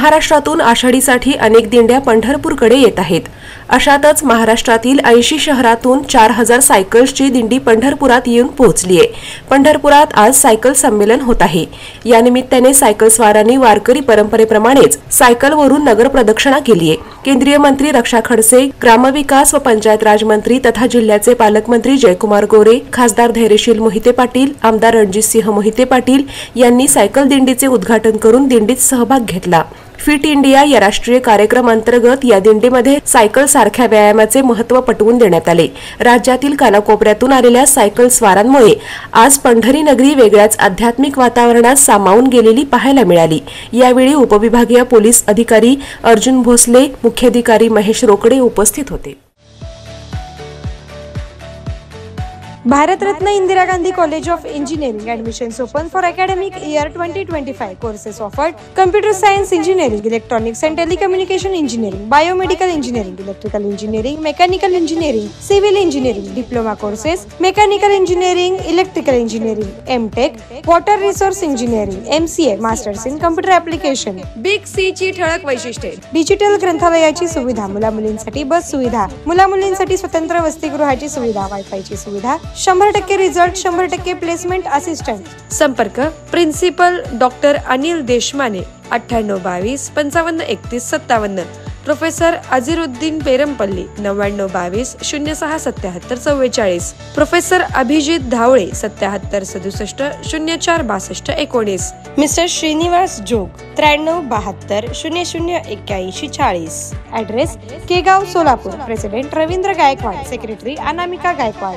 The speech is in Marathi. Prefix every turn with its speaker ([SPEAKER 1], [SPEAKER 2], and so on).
[SPEAKER 1] महाराष्ट्रातून आषाढीसाठी अनेक दिंड्या पंढरपूरकडे येत आहेत। अशातच महाराष्ट्रातील 80 शहरातून 4000 सायकल्सची दिंडी पंढरपुरात येऊन पोहोचली आहे। पंढरपुरात आज सायकल संमेलन होत आहे। या निमित्ताने सायकल स्वारांनी वारकरी परंपरेप्रमाणेच सायकलवरून नगर प्रदक्षिणा केली आहे। केंद्रीय मंत्री रक्षा खडसे, ग्रामविकास व पंचायत राज मंत्री तथा जिल्ह्याचे पालकमंत्री जयकुमार गोरे, खासदार धैर्यशील मोहिते पाटील, आमदार रणजितसिंह मोहिते पाटील यांनी सायकल दिंडीचे उद्घाटन करून दिंडीत सहभाग घेतला। फिट इंडिया या राष्ट्रीय कार्यक्रम अंतर्गत या दिंडीमध्ये सायकल सारख्या व्यायामाचे महत्त्व पटवून देण्यात आले। राज्यातील कानाकोपऱ्यातून आलेल्या सायकल स्वारांमुळे आज पंढरी नगरी वेगळ्याच आध्यात्मिक वातावरणात सामावून गेलेली पाहायला मिळाली। यावेळी उपविभागीय पोलीस अधिकारी अर्जुन भोसले, मुख्याधिकारी महेश रोकडे उपस्थित होते।
[SPEAKER 2] Bharat Ratna Indira Gandhi college of Engineering admissions open for academic year 2025. Courses offered: Computer Science Engineering, Electronics and Telecommunication Engineering, Biomedical Engineering, Electrical Engineering, Mechanical Engineering, Civil Engineering, Diploma courses, Mechanical Engineering, Electrical Engineering, M.Tech, Water Resource Engineering, MCA, Masters in Computer Application. Big C ची ठळक वैशिष्ट्ये: डिजिटल ग्रंथालयाची सुविधा, मुला-मुलींसाठी बस सुविधा, मुला-मुलींसाठी स्वतंत्र वसतिगृहाची सुविधा, वायफायची सुविधा, 100% रिझल्ट, 100% प्लेसमेंट असिस्टंट। संपर्क: principal doctor Anil Deshmane, 9822 55 31 57, professor Azeeruddin Perampalli, 9922 06 77 44, professor Abhijit Dhawale, 77 67 04 62 19, mister Shrinivas Jog, 93 72 00 81 40। Address: Kegaon, Solapur. President: Ravindra Gaikwad, secretary: Anamika Gaikwad.